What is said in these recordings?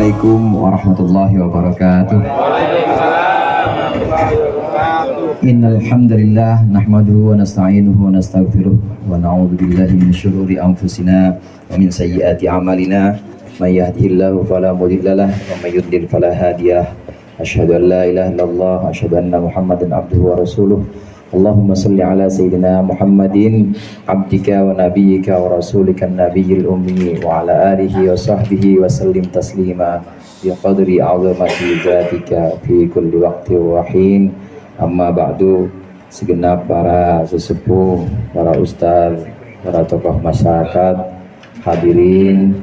Assalamualaikum warahmatullahi wabarakatuh. Innal hamdalillah nahmaduhu wa nasta'inuhu wa nastaghfiruh wa na'udzu billahi min syururi anfusina wa min sayyiati a'malina may yahdihillahu fala mudhillalah wa may yudlil fala hadiyalah. Asyhadu an la ilaha illallah wa asyhadu anna Muhammadan abduhu wa rasuluh. Allahumma salli ala sayyidina Muhammadin abdika wa nabiyyika wa rasulika nabiyil ummi wa ala alihi wa sahbihi wa sallim taslima bi qadri 'azamati dzatika fi kulli waqti wa hin. Amma ba'du. Segenap para sesepuh, para ustaz, para tokoh masyarakat, hadirin,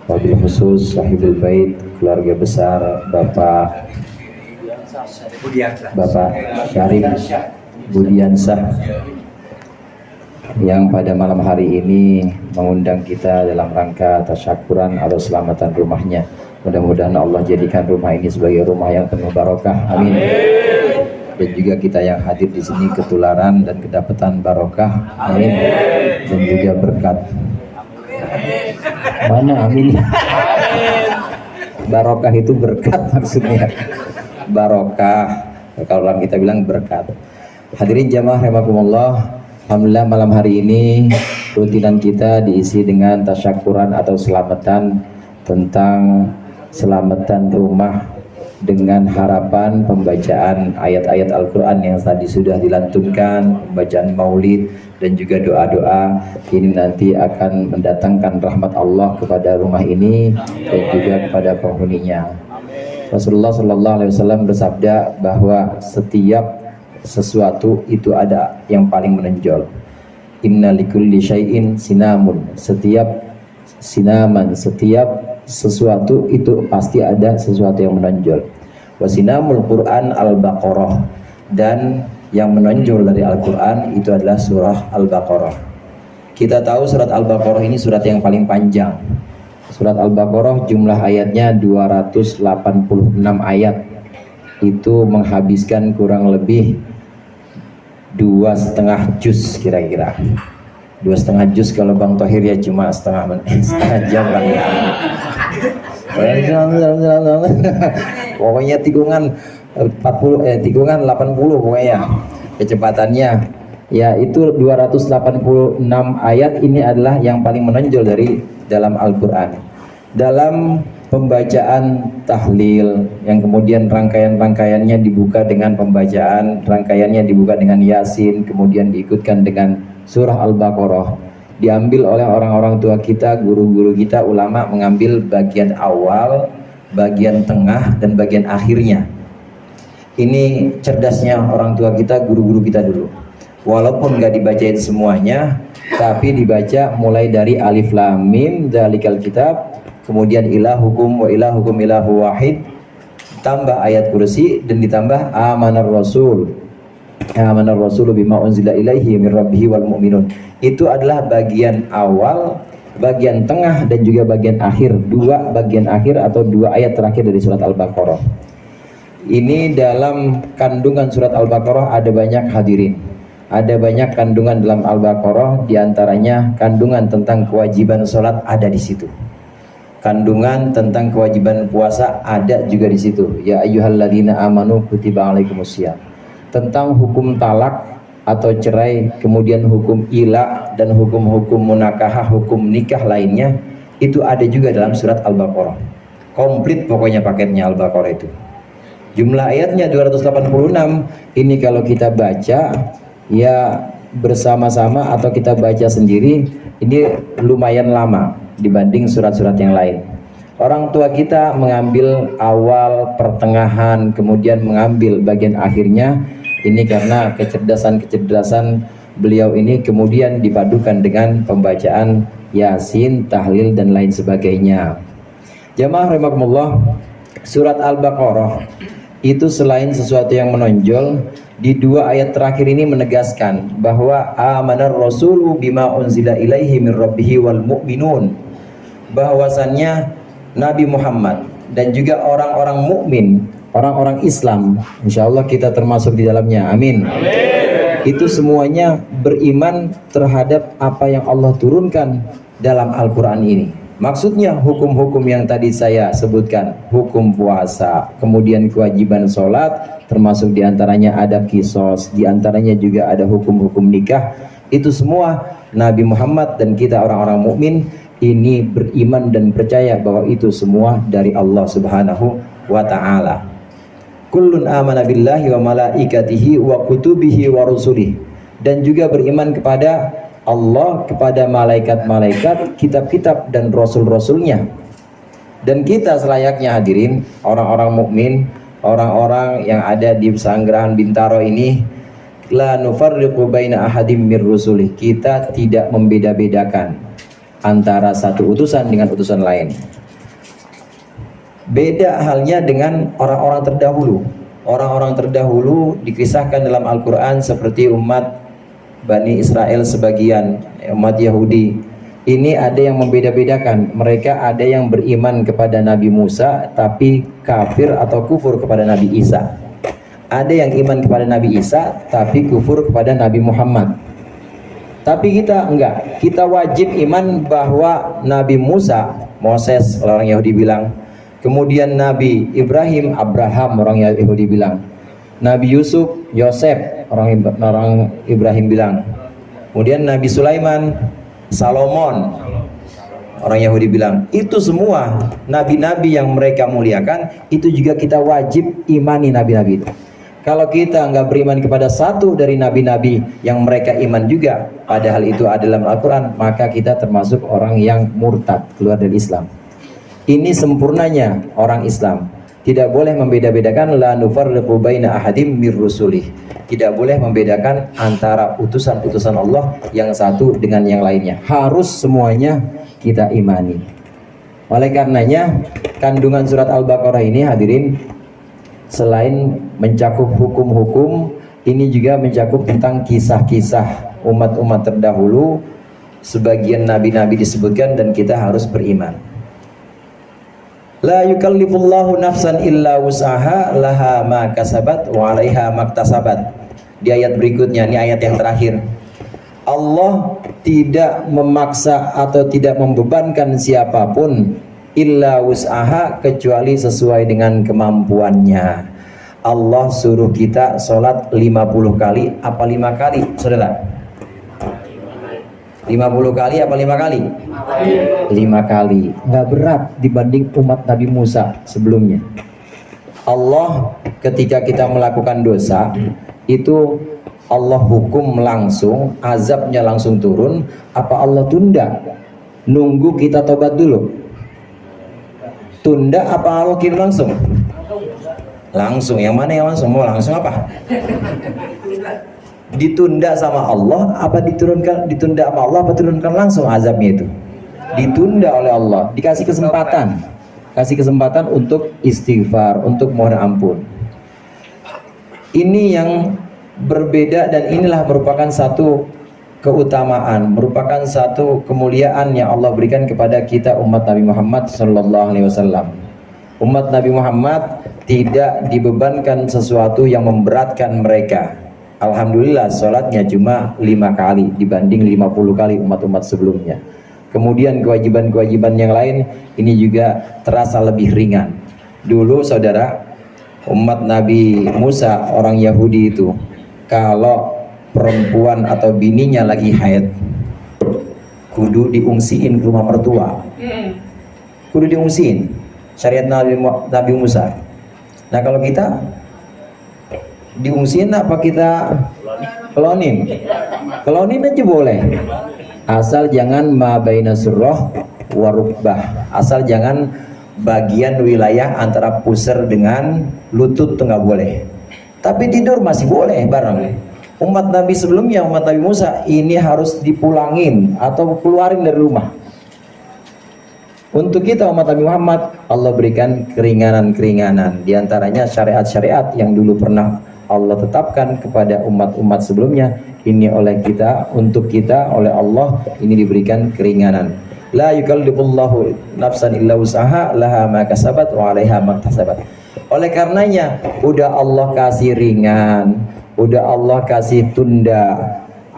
wabil khusus sahibul bait, keluarga besar Bapak Syarif Budiansah yang pada malam hari ini mengundang kita dalam rangka tasyakuran atau selamatan rumahnya. Mudah-mudahan Allah jadikan rumah ini sebagai rumah yang penuh barokah. Amin. Dan juga kita yang hadir di sini ketularan dan kedapatan barokah. Amin. Dan juga berkat. Mana amin? Barokah itu berkat maksudnya. Barokah. Kalau orang kita bilang berkat. Hadirin jamaah rahimakumullah, alhamdulillah malam hari ini rutinan kita diisi dengan tasyakuran atau selamatan tentang selamatan rumah dengan harapan pembacaan ayat-ayat Al-Quran yang tadi sudah dilantunkan, pembacaan maulid dan juga doa-doa. Ini nanti akan mendatangkan rahmat Allah kepada rumah ini dan juga kepada penghuninya. Rasulullah SAW bersabda bahwa setiap sesuatu itu ada yang paling menonjol. Inna likulli syai'in sinamun. Setiap sesuatu itu pasti ada sesuatu yang menonjol. Wasinamul Quran Al-Baqarah, dan yang menonjol dari Al-Quran itu adalah surah Al-Baqarah. Kita tahu surat Al-Baqarah ini surat yang paling panjang. Surat Al-Baqarah jumlah ayatnya 286 ayat. Itu menghabiskan kurang lebih 2,5 juz kira-kira. 2,5 juz kalau Bang Thohir ya cuma setengah jam kan. Pokoknya tikungan 80 pokoknya kecepatannya. Ya itu 286 ayat ini adalah yang paling menonjol dari dalam Al-Quran. Dalam pembacaan tahlil yang kemudian rangkaiannya dibuka dengan pembacaan, rangkaiannya dibuka dengan Yasin, kemudian diikutkan dengan surah Al-Baqarah. Diambil oleh orang-orang tua kita, guru-guru kita, ulama mengambil bagian awal, bagian tengah, dan bagian akhirnya. Ini cerdasnya orang tua kita, guru-guru kita dulu. Walaupun nggak dibacain semuanya, tapi dibaca mulai dari alif lam mim dzalikal kitab, kemudian ilahukum wa ilahukum ilahu wahid, tambah ayat kursi, dan ditambah amanar rasul bima unzila ilaihi min rabbihi wal mu'minun. Itu adalah bagian awal, bagian tengah, dan juga bagian akhir. Dua bagian akhir atau dua ayat terakhir dari surat Al-Baqarah. Ini dalam kandungan surat Al-Baqarah ada banyak hadirin. Ada banyak kandungan dalam Al-Baqarah, diantaranya kandungan tentang kewajiban sholat ada di situ. Kandungan tentang kewajiban puasa ada juga di situ. Ya ayyuhalladzina amanu kutiba alaikumusiyam. Tentang hukum talak atau cerai, kemudian hukum ila dan hukum-hukum munakahah, hukum nikah lainnya, itu ada juga dalam surat Al-Baqarah. Komplit pokoknya paketnya Al-Baqarah itu. Jumlah ayatnya 286. Ini kalau kita baca ya bersama-sama atau kita baca sendiri, ini lumayan lama dibanding surat-surat yang lain. Orang tua kita mengambil awal, pertengahan, kemudian mengambil bagian akhirnya. Ini karena kecerdasan beliau ini kemudian dipadukan dengan pembacaan Yasin, tahlil, dan lain sebagainya. Jamaah rahimakumullah, surat Al-Baqarah itu selain sesuatu yang menonjol, di dua ayat terakhir ini menegaskan bahwa amanar rasulu bima unzila ilaihi min rabbihi wal mu'minun, bahwasannya Nabi Muhammad dan juga orang-orang mukmin, orang-orang Islam, insya Allah kita termasuk di dalamnya, amin. Itu semuanya beriman terhadap apa yang Allah turunkan dalam Al-Quran ini. Maksudnya hukum-hukum yang tadi saya sebutkan, hukum puasa, kemudian kewajiban sholat, termasuk diantaranya ada kisos, diantaranya juga ada hukum-hukum nikah. Itu semua Nabi Muhammad dan kita orang-orang mukmin ini beriman dan percaya bahwa itu semua dari Allah Subhanahu wa ta'ala. Kullun amana billahi wa malaikatihi wa kutubihi wa rusulih. Dan juga beriman kepada Allah, kepada malaikat-malaikat, kitab-kitab dan rasul-rasulnya. Dan kita selayaknya hadirin, orang-orang mukmin, orang-orang yang ada di Pesanggerahan Bintaro ini, la nufarriqu baina ahadim mir rusulih. Kita tidak membeda-bedakan antara satu utusan dengan utusan lain. Beda halnya dengan orang-orang terdahulu. Orang-orang terdahulu dikisahkan dalam Al-Quran seperti umat Bani Israel sebagian, umat Yahudi. Ini ada yang membeda-bedakan. Mereka ada yang beriman kepada Nabi Musa tapi kafir atau kufur kepada Nabi Isa. Ada yang iman kepada Nabi Isa tapi kufur kepada Nabi Muhammad. Tapi kita enggak. Kita wajib iman bahwa Nabi Musa, Moses orang Yahudi bilang, kemudian Nabi Ibrahim, Abraham orang Yahudi bilang, Nabi Yusuf, Yosef orang Ibrahim bilang, kemudian Nabi Sulaiman, Salomon orang Yahudi bilang. Itu semua nabi-nabi yang mereka muliakan, itu juga kita wajib imani nabi-nabi itu. Kalau kita nggak beriman kepada satu dari nabi-nabi yang mereka iman juga, padahal itu adalah Al-Quran, maka kita termasuk orang yang murtad, keluar dari Islam. Ini sempurnanya orang Islam. Tidak boleh membeda-bedakan, la nufarriqu baina ahadim mir rusulih. Tidak boleh membedakan antara utusan-utusan Allah yang satu dengan yang lainnya. Harus semuanya kita imani. Oleh karenanya, kandungan surat Al-Baqarah ini hadirin, selain mencakup hukum-hukum, ini juga mencakup tentang kisah-kisah umat-umat terdahulu. Sebagian nabi-nabi disebutkan dan kita harus beriman. La yukallifullahu nafsan illa wus'aha laha ma kasabat wa 'alaiha maktasabat. Di ayat berikutnya, ini ayat yang terakhir. Allah tidak memaksa atau tidak membebankan siapapun illa wus'aha, kecuali sesuai dengan kemampuannya. Allah suruh kita sholat 50 kali apa 5 kali, saudara? 50 kali apa 5 kali? 5 kali. Nggak berat dibanding umat Nabi Musa sebelumnya. Allah ketika kita melakukan dosa itu Allah hukum langsung, azabnya langsung turun. Apa Allah tunda? Nunggu kita tobat dulu? Tunda apa Allah kirim langsung? Langsung. Yang mana yang langsung? Mau langsung apa? Ditunda sama Allah apa ditunda sama Allah apa turunkan langsung azabnya itu? Ditunda oleh Allah, dikasih kesempatan, kasih kesempatan untuk istighfar, untuk mohon ampun. Ini yang berbeda dan inilah merupakan satu keutamaan, merupakan satu kemuliaan yang Allah berikan kepada kita umat Nabi Muhammad SAW. Umat Nabi Muhammad tidak dibebankan sesuatu yang memberatkan mereka. Alhamdulillah sholatnya cuma 5 kali dibanding 50 kali umat-umat sebelumnya. Kemudian kewajiban-kewajiban yang lain ini juga terasa lebih ringan. Dulu saudara, umat Nabi Musa orang Yahudi itu, kalau perempuan atau bininya lagi haid, kudu diungsiin ke rumah mertua. Kudu diungsiin, syariat Nabi Musa. Nah kalau kita diungsiin apa kita kelonin? Kelonin aja boleh, asal jangan ma baina surrah wa rukbah, asal jangan bagian wilayah antara pusar dengan lutut tuh nggak boleh. Tapi tidur masih boleh bareng. Umat Nabi sebelumnya, umat Nabi Musa ini harus dipulangin atau keluarin dari rumah. Untuk kita umat Nabi Muhammad, Allah berikan keringanan-keringanan. Di antaranya syariat-syariat yang dulu pernah Allah tetapkan kepada umat-umat sebelumnya, ini oleh kita, untuk kita, oleh Allah ini diberikan keringanan. La yukallifullahu nafsan illa wus'aha laha ma kasabat wa 'alaiha maktasabat. Oleh karenanya udah Allah kasih ringan, udah Allah kasih tunda,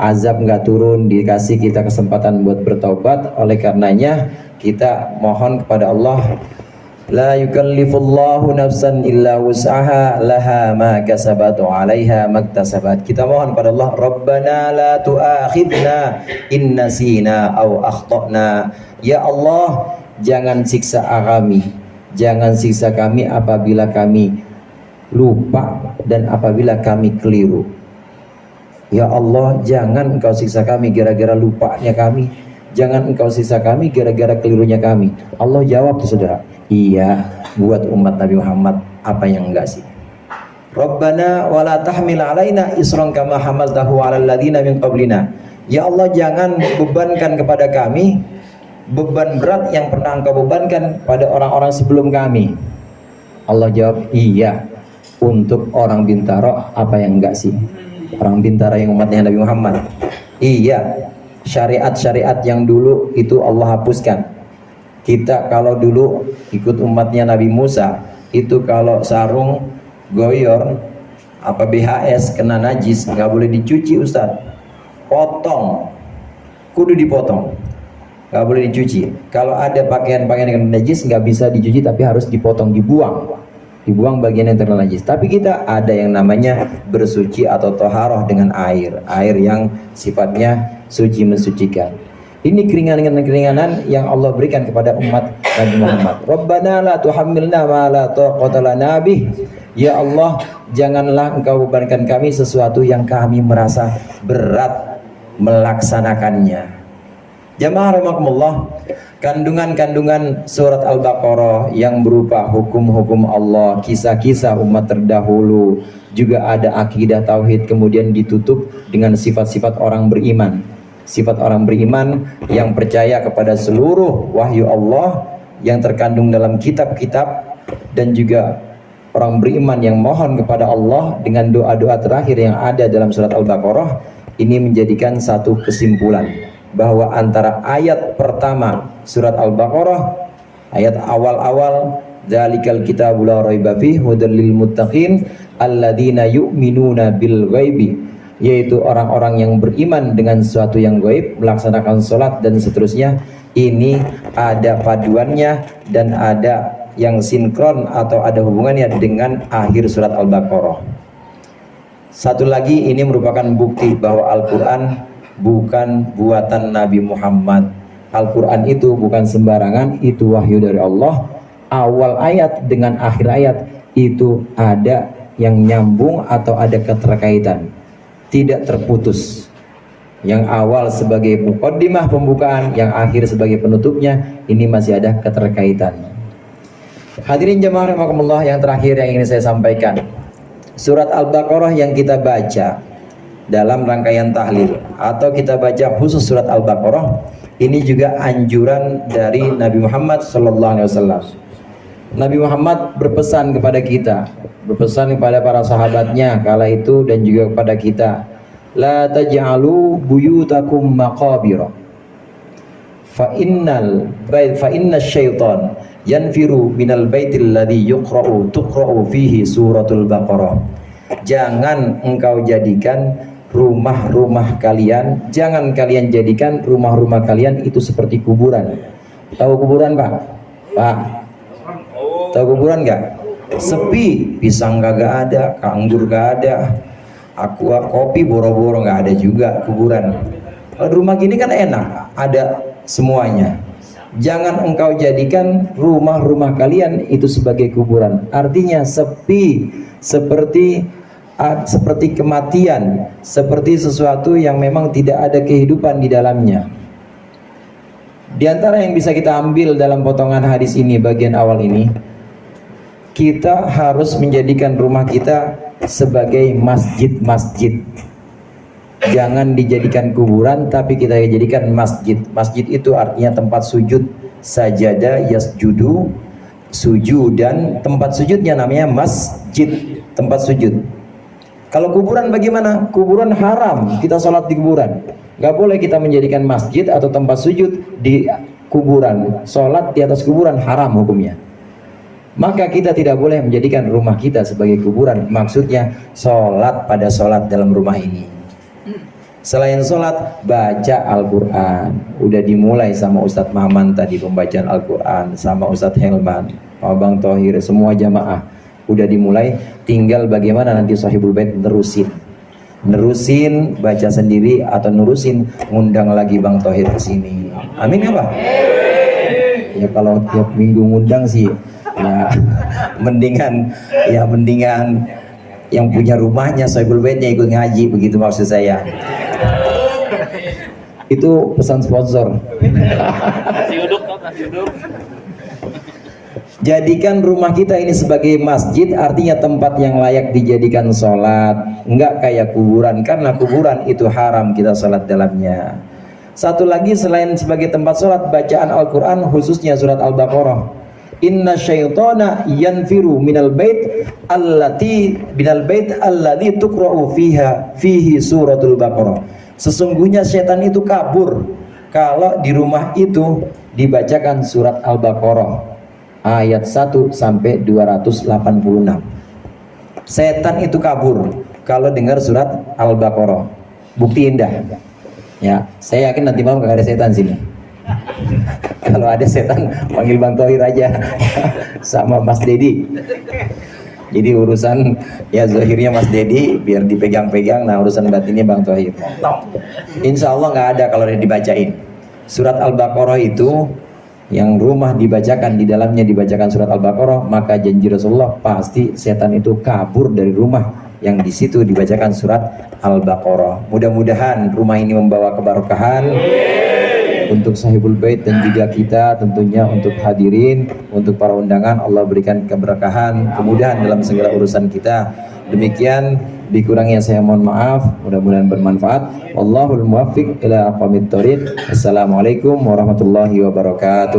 azab nggak turun, dikasih kita kesempatan buat bertaubat. Oleh karenanya kita mohon kepada Allah, la yukallifullahu nafsan illa wus'aha laha ma kasabat wa 'alaiha maktasabat. Kita mohon pada Allah, Rabbana la tu'akhidna in nasina aw akhtana. Ya Allah, jangan siksa kami, jangan siksa kami apabila kami lupa dan apabila kami keliru. Ya Allah, jangan Engkau siksa kami gara-gara lupanya kami, jangan Engkau siksa kami gara-gara kelirunya kami. Allah jawab tuh saudara, iya buat umat Nabi Muhammad, apa yang enggak sih? Rabbana wala tahmil alaina isran kama hamaltahu 'alal ladzina min qablina. Ya Allah, jangan bebankan kepada kami beban berat yang pernah Engkau bebankan pada orang-orang sebelum kami. Allah jawab, iya untuk orang Bintaro, apa yang enggak sih? Orang Bintara yang umatnya Nabi Muhammad. Iya, syariat-syariat yang dulu itu Allah hapuskan. Kita kalau dulu ikut umatnya Nabi Musa, itu kalau sarung goyor apa BHS kena najis nggak boleh dicuci Ustaz, potong, kudu dipotong, nggak boleh dicuci. Kalau ada pakaian-pakaian yang kena najis nggak bisa dicuci, tapi harus dipotong, dibuang bagian yang terkena najis. Tapi kita ada yang namanya bersuci atau toharoh dengan air yang sifatnya suci, mensucikan. Ini keringanan-keringanan yang Allah berikan kepada umat Nabi Muhammad. Rabbana la tuhammilna ma la taqata lana bih. Ya Allah, janganlah Engkau bebankan kami sesuatu yang kami merasa berat melaksanakannya. Jamaah rahimakumullah, kandungan-kandungan surat Al-Baqarah yang berupa hukum-hukum Allah, kisah-kisah umat terdahulu, juga ada akidah tauhid, kemudian ditutup dengan sifat-sifat orang beriman. Sifat orang beriman yang percaya kepada seluruh wahyu Allah yang terkandung dalam kitab-kitab, dan juga orang beriman yang mohon kepada Allah dengan doa-doa terakhir yang ada dalam surat Al-Baqarah. Ini menjadikan satu kesimpulan bahwa antara ayat pertama surat Al-Baqarah, ayat awal-awal, dzalikal kitabul la raiba fihi hudal lil muttaqin alladzina yu'minuna bil ghaibi, yaitu orang-orang yang beriman dengan sesuatu yang gaib, melaksanakan sholat dan seterusnya. Ini ada paduannya dan ada yang sinkron atau ada hubungannya dengan akhir surat Al-Baqarah. Satu lagi, ini merupakan bukti bahwa Al-Quran bukan buatan Nabi Muhammad. Al-Quran itu bukan sembarangan, itu wahyu dari Allah. Awal ayat dengan akhir ayat itu ada yang nyambung atau ada keterkaitan, tidak terputus. Yang awal sebagai muqaddimah pembukaan, yang akhir sebagai penutupnya, ini masih ada keterkaitan. Hadirin jemaah rahimakumullah, yang terakhir yang ingin saya sampaikan, surat Al-Baqarah yang kita baca dalam rangkaian tahlil atau kita baca khusus surat Al-Baqarah, ini juga anjuran dari Nabi Muhammad SAW. Nabi Muhammad berpesan kepada kita, berpesan kepada para sahabatnya kala itu dan juga kepada kita, la taj'alu buyutakum maqabira fa inna syaitan yanfiru minal baitil ladzi tuqra'u fihi suratul Baqarah. Jangan engkau jadikan rumah-rumah kalian, jangan kalian jadikan rumah-rumah kalian itu seperti kuburan. Tahu kuburan Pak? Pak, tahu kuburan nggak? Sepi, pisang kagak ada, anggur gak ada, aqua kopi boro-boro nggak ada juga kuburan. Kalau rumah gini kan enak, ada semuanya. Jangan engkau jadikan rumah-rumah kalian itu sebagai kuburan. Artinya sepi, seperti kematian, seperti sesuatu yang memang tidak ada kehidupan di dalamnya. Di antara yang bisa kita ambil dalam potongan hadis ini, bagian awal ini, kita harus menjadikan rumah kita sebagai masjid-masjid. Jangan dijadikan kuburan, tapi kita jadikan masjid. Masjid itu artinya tempat sujud, sajadah, yasjudu, sujud, dan tempat sujudnya namanya masjid, tempat sujud. Kalau kuburan bagaimana? Kuburan haram, kita sholat di kuburan. Gak boleh kita menjadikan masjid atau tempat sujud di kuburan. Sholat di atas kuburan haram hukumnya. Maka kita tidak boleh menjadikan rumah kita sebagai kuburan. Maksudnya sholat pada sholat dalam rumah ini. Selain sholat, baca Al-Quran. Udah dimulai sama Ustadz Maman tadi pembacaan Al-Quran, sama Ustadz Helman, sama Bang Thohir, semua jamaah udah dimulai. Tinggal bagaimana nanti Sahibul Bait nerusin baca sendiri atau nerusin ngundang lagi Bang Thohir ke sini. Amin ya Pak? Ya kalau tiap minggu ngundang sih ya mendingan yang punya rumahnya Sahibul Baitnya ikut ngaji, begitu maksud saya. Itu pesan sponsor. Jadikan rumah kita ini sebagai masjid, artinya tempat yang layak dijadikan sholat, enggak kayak kuburan, karena kuburan itu haram kita sholat dalamnya. Satu lagi, selain sebagai tempat sholat, bacaan Al-Quran khususnya surat Al-Baqarah. Inna syaitana yanfiru minal bait allati tuqra'u fihi suratul Baqarah. Sesungguhnya setan itu kabur kalau di rumah itu dibacakan surat Al-Baqarah ayat 1 sampai 286. Setan itu kabur kalau dengar surat Al-Baqarah. Bukti indah. Ya, saya yakin nanti malam gak ada setan sini. Kalau ada setan panggil Bang Thohir aja sama Mas Dedi. Jadi urusan ya zahirnya Mas Dedi biar dipegang-pegang, nah urusan batinnya Bang Thohir. Insya Allah nggak ada kalau dibacain. Surat Al-Baqarah itu yang rumah dibacakan, di dalamnya dibacakan surat Al-Baqarah, maka janji Rasulullah pasti setan itu kabur dari rumah yang di situ dibacakan surat Al-Baqarah. Mudah-mudahan rumah ini membawa keberkahan untuk Sahibul Bait dan juga kita, tentunya untuk hadirin, untuk para undangan. Allah berikan keberkahan, kemudahan dalam segala urusan kita. Demikian, dikurangnya saya mohon maaf, mudah-mudahan bermanfaat. Wallahul muwaffiq ila aqwamit thoriq. Assalamualaikum warahmatullahi wabarakatuh.